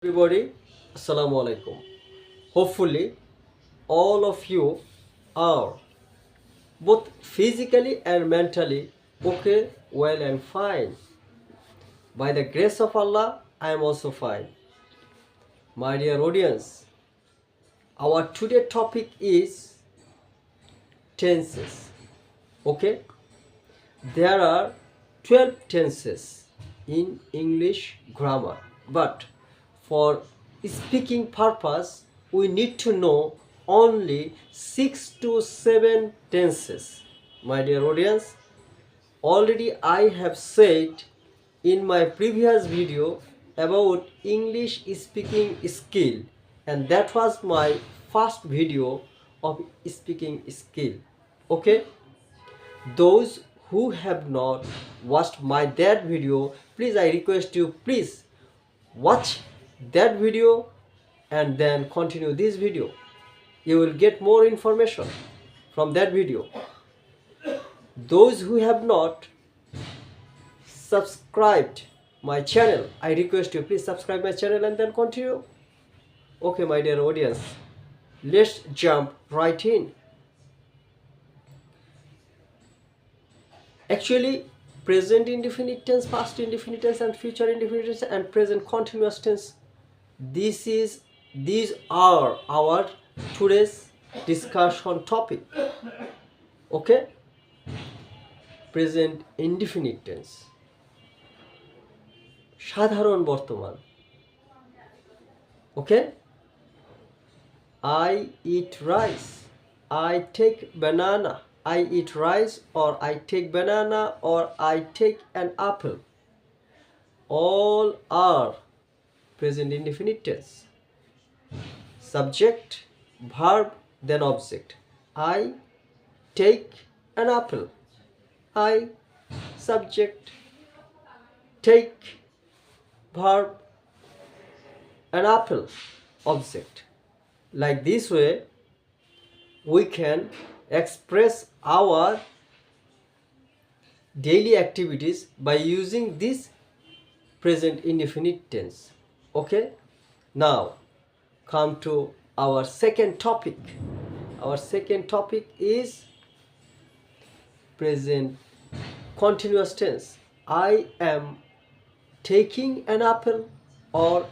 Everybody, Assalamu alaikum. Hopefully, all of you are both physically and mentally okay, well, and fine. By the grace of Allah, I am also fine. My dear audience, our today topic is tenses. Okay, there are 12 tenses in English grammar, but for speaking purpose we need to know only 6 to 7 tenses. My dear audience, already I have said in my previous video about English speaking skill, and that was my first video of speaking skill. Okay, those who have not watched my that video, please I request you, please watch that video and then continue this video. You will get more information from that video. Those who have not subscribed my channel, I request you, please subscribe my channel and then continue. Okay, my dear audience, let's jump right in. Actually, present indefinite tense, past indefinite tense, and future indefinite tense, and present continuous tense, these are our today's discussion topic. Okay, present indefinite tense, সাধারণ বর্তমান. Okay, I eat rice, I take banana, I eat rice, or I take banana, or I take an apple. All are present indefinite tense. Subject, verb, then object. I take an apple. I, subject, take, verb, an apple, object. Like this way, we can express our daily activities by using this present indefinite tense. Okay, now come to our second topic. Our second topic is present continuous tense. I am taking an apple, or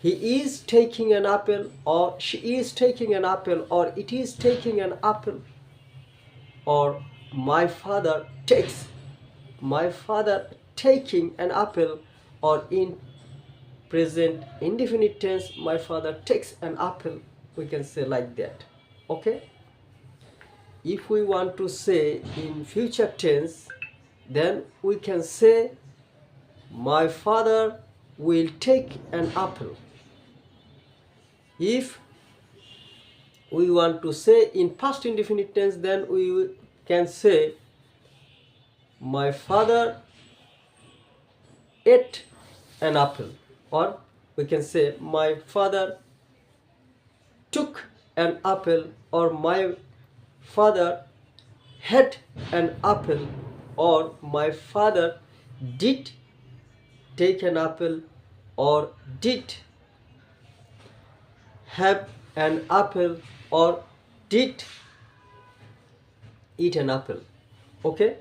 he is taking an apple, or she is taking an apple, or it is taking an apple, or my father takes, my father taking an apple, or in present indefinite tense, my father takes an apple. We can say like that. Okay, if we want to say in future tense, then we can say my father will take an apple. If we want to say in past indefinite tense, then we can say my father ate an apple, or we can say my father took an apple, or my father had an apple, or my father did take an apple, or did have an apple, or did eat an apple. Okay,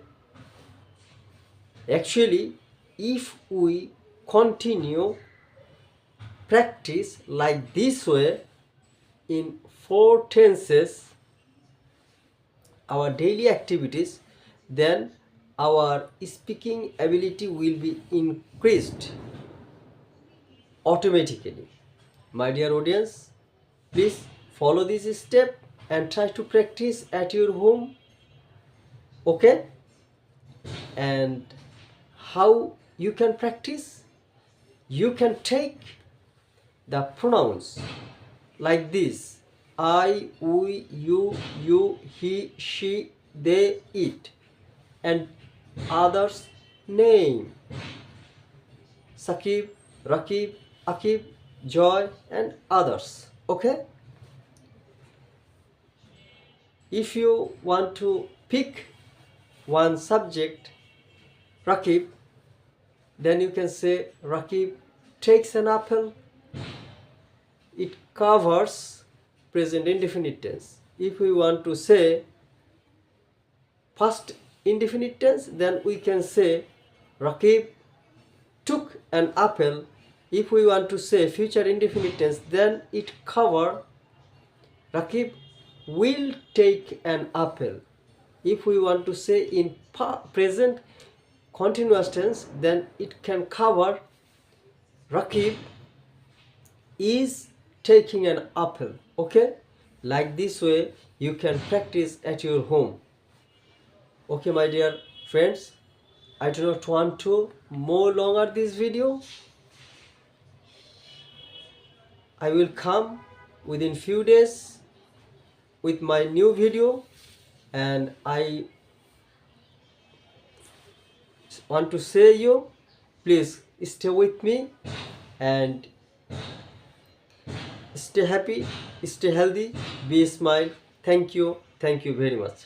actually, if we continue practice like this way in 4 tenses, our daily activities, then our speaking ability will be increased automatically. My dear audience, please follow this step and try to practice at your home. Okay, and how you can practice? You can take the pronouns like this: I, we, you, he, she, they, it, and others name: Sakib, Rakib, Akib, Joy, and others. Okay, if you want to pick one subject, Rakib, then you can say Rakib takes an apple, it covers present indefinite tense. If we want to say past indefinite tense, then we can say Rakib took an apple. If we want to say future indefinite tense, then it cover Rakib will take an apple. If we want to say in present continuous tense, then it can cover Rakib is taking an apple. Okay, like this way you can practice at your home. Okay, my dear friends, I do not want to more longer this video. I will come within few days with my new video, and I want to say you, please stay with me and stay happy, stay healthy, be smile. Thank you very much.